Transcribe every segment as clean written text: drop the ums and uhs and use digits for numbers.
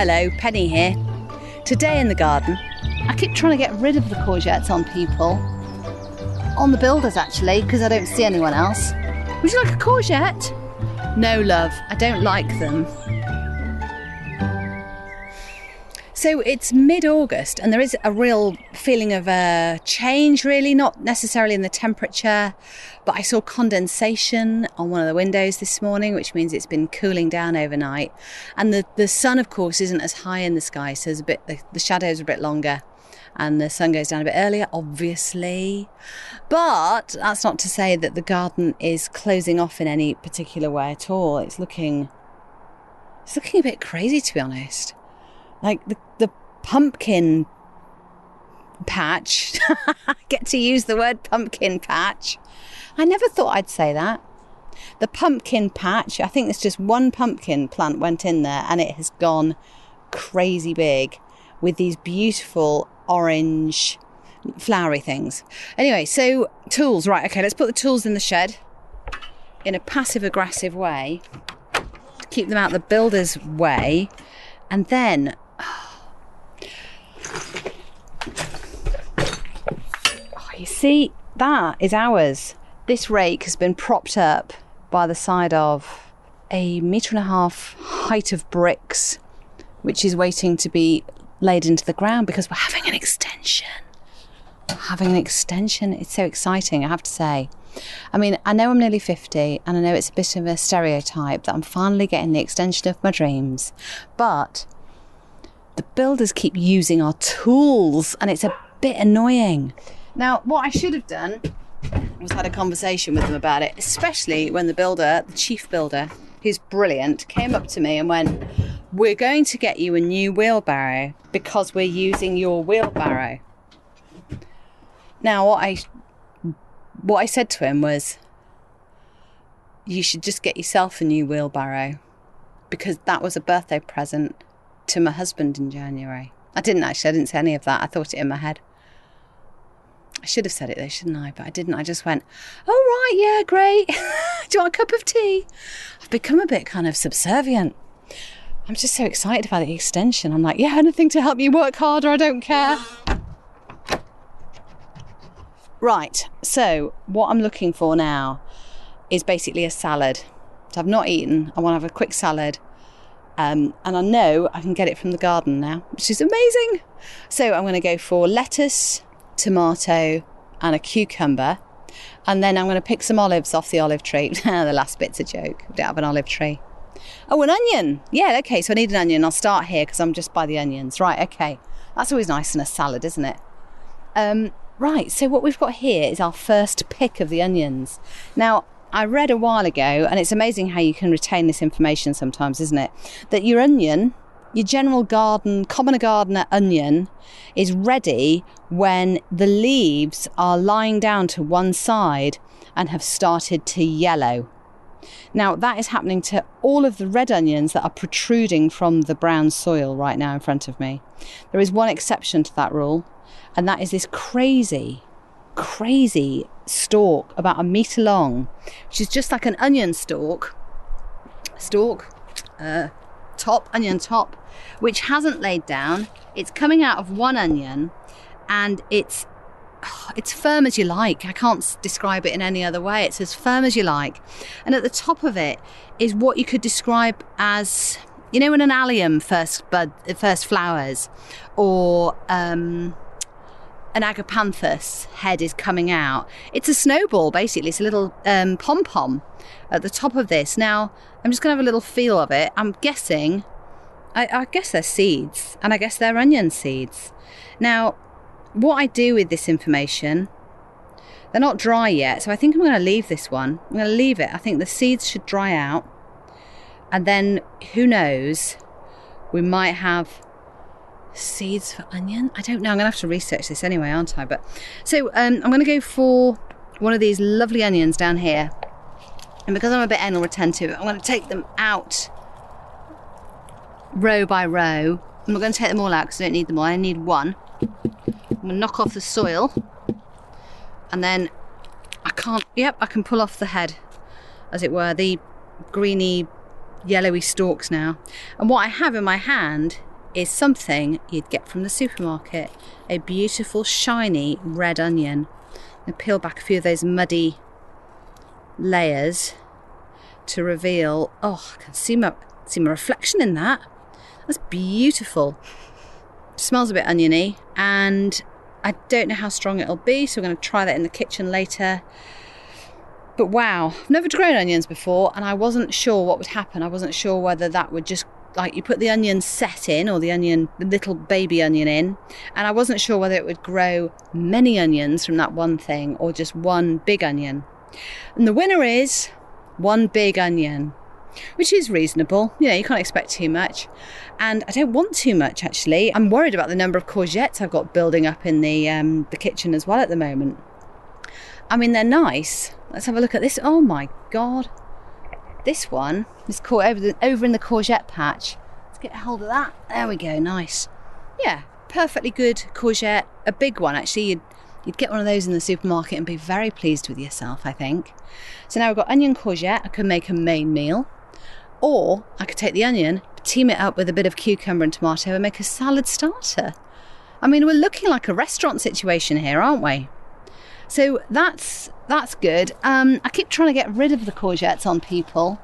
Hello, Penny here. Today in the garden, I keep trying to get rid of the courgettes on people. On the builders, actually, because I don't see anyone else. Would you like a courgette? No, love, I don't like them. So it's mid-August and there is a real feeling of a change, really, not necessarily in the temperature, but I saw condensation on one of the windows this morning, which means it's been cooling down overnight. And the sun, of course, isn't as high in the sky, so there's the shadows are a bit longer and the sun goes down a bit earlier, obviously. But that's not to say that the garden is closing off in any particular way at all. It's looking a bit crazy, to be honest. Like the pumpkin patch. I get to use the word pumpkin patch. I never thought I'd say that. The pumpkin patch, I think it's just one pumpkin plant went in there and it has gone crazy big with these beautiful orange flowery things. Anyway, so tools, right, okay, let's put the tools in the shed in a passive aggressive way to keep them out of the builder's way. And then you see, that is ours. This rake has been propped up by the side of 1.5 metre height of bricks, which is waiting to be laid into the ground because we're having an extension. It's so exciting, I have to say. I mean, I know I'm nearly 50 and I know it's a bit of a stereotype that I'm finally getting the extension of my dreams, but the builders keep using our tools and it's a bit annoying. Now, what I should have done was had a conversation with them about it, especially when the chief builder, who's brilliant, came up to me and went, "We're going to get you a new wheelbarrow because we're using your wheelbarrow." Now, what I said to him was, "You should just get yourself a new wheelbarrow," because that was a birthday present to my husband in January. I didn't say any of that. I thought it in my head. I should have said it though, shouldn't I? But I didn't. I just went, "Oh, right, yeah, great. Do you want a cup of tea?" I've become a bit kind of subservient. I'm just so excited about the extension. I'm like, yeah, anything to help you work harder, I don't care. Right, so what I'm looking for now is basically a salad. So I've not eaten. I want to have a quick salad. And I know I can get it from the garden now, which is amazing. So I'm going to go for lettuce, tomato and a cucumber, and then I'm going to pick some olives off the olive tree. The last bit's a joke. We don't have an olive tree. Oh, an onion. Yeah, okay, so I need an onion. I'll start here because I'm just by the onions. Right, okay. That's always nice in a salad, isn't it? Right, so what we've got here is our first pick of the onions. Now, I read a while ago, and it's amazing how you can retain this information sometimes, isn't it? That your onion, your general garden, common gardener onion, is ready when the leaves are lying down to one side and have started to yellow. Now, that is happening to all of the red onions that are protruding from the brown soil right now in front of me. There is one exception to that rule, and that is this crazy stalk about 1 metre long, which is just like an onion onion top, which hasn't laid down. It's coming out of one onion and it's firm as you like. I can't describe it in any other way. It's as firm as you like. And at the top of it is what you could describe as, you know, when an allium first flowers, or an agapanthus head is coming out. It's a snowball, basically. It's a little pom-pom at the top of this. Now, I'm just going to have a little feel of it. I'm guessing, I guess they're seeds, and I guess they're onion seeds. Now, what I do with this information, they're not dry yet, so I think I'm going to leave this one. I'm going to leave it. I think the seeds should dry out, and then, who knows, we might have seeds for onion. I don't know. I'm going to have to research this anyway, aren't I? But so I'm going to go for one of these lovely onions down here, and because I'm a bit anal retentive, I'm going to take them out row by row. I'm not going to take them all out because I don't need them all. I need one. I'm going to knock off the soil, and then I can pull off the head, as it were, the greeny yellowy stalks now. And what I have in my hand is something you'd get from the supermarket. A beautiful, shiny red onion. And peel back a few of those muddy layers to reveal, oh, I can see my reflection in that. That's beautiful. Smells a bit oniony, and I don't know how strong it'll be, so I'm going to try that in the kitchen later. But wow, I've never grown onions before, and I wasn't sure what would happen. I wasn't sure whether that would just, like, you put the onion set in, or the little baby onion in, and I wasn't sure whether it would grow many onions from that one thing, or just one big onion. And the winner is one big onion, which is reasonable. You know, you can't expect too much. And I don't want too much, actually. I'm worried about the number of courgettes I've got building up in the kitchen as well at the moment. I mean, they're nice. Let's have a look at this. Oh my God. This one is caught over in the courgette patch. Let's get a hold of that. There we go, nice. Yeah, perfectly good courgette. A big one, actually. You'd get one of those in the supermarket and be very pleased with yourself, I think. So now we've got onion courgette. I could make a main meal. Or I could take the onion, team it up with a bit of cucumber and tomato and make a salad starter. I mean, we're looking like a restaurant situation here, aren't we? So that's good. I keep trying to get rid of the courgettes on people.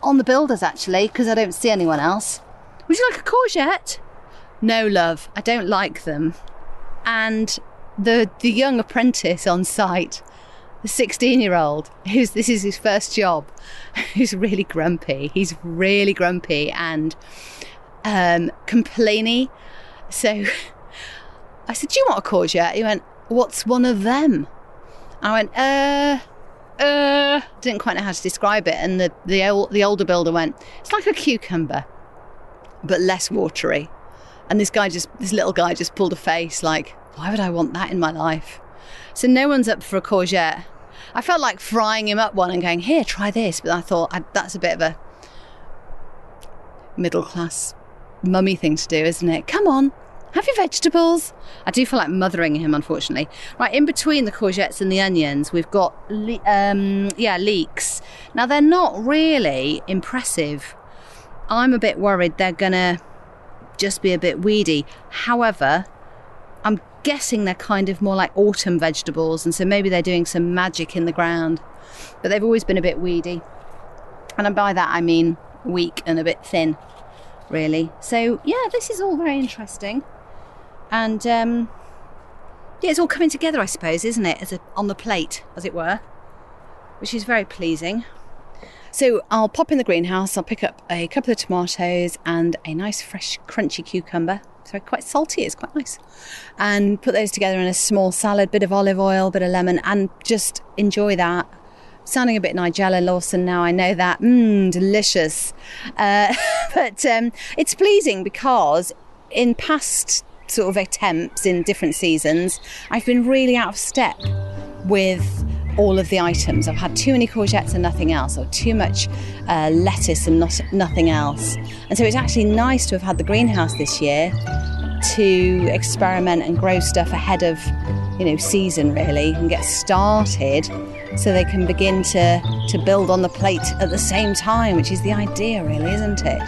On the builders, actually, because I don't see anyone else. Would you like a courgette? No, love, I don't like them. And the young apprentice on site, the 16-year-old, this is his first job, who's really grumpy. He's really grumpy and complainy. So I said, do you want a courgette? He went, what's one of them? I went, didn't quite know how to describe it. And the older builder went, it's like a cucumber, but less watery. And this little guy just pulled a face like, why would I want that in my life? So no one's up for a courgette. I felt like frying him up one and going, here, try this. But I thought that's a bit of a middle class mummy thing to do, isn't it? Come on, have your vegetables. I do feel like mothering him, unfortunately. Right, in between the courgettes and the onions, we've got leeks. Now, they're not really impressive. I'm a bit worried they're going to just be a bit weedy. However, I'm guessing they're kind of more like autumn vegetables, and so maybe they're doing some magic in the ground. But they've always been a bit weedy. And by that, I mean weak and a bit thin, really. So, yeah, this is all very interesting. And, yeah, it's all coming together, I suppose, isn't it? On the plate, as it were, which is very pleasing. So I'll pop in the greenhouse, I'll pick up a couple of tomatoes and a nice fresh crunchy cucumber. So quite salty, it's quite nice. And put those together in a small salad, bit of olive oil, bit of lemon, and just enjoy that. Sounding a bit Nigella Lawson now, I know that. Delicious. But it's pleasing because in past sort of attempts in different seasons, I've been really out of step with all of the items. I've had too many courgettes and nothing else, or too much lettuce and nothing else. And so it's actually nice to have had the greenhouse this year to experiment and grow stuff ahead of, season, really, and get started so they can begin to build on the plate at the same time, which is the idea, really, isn't it?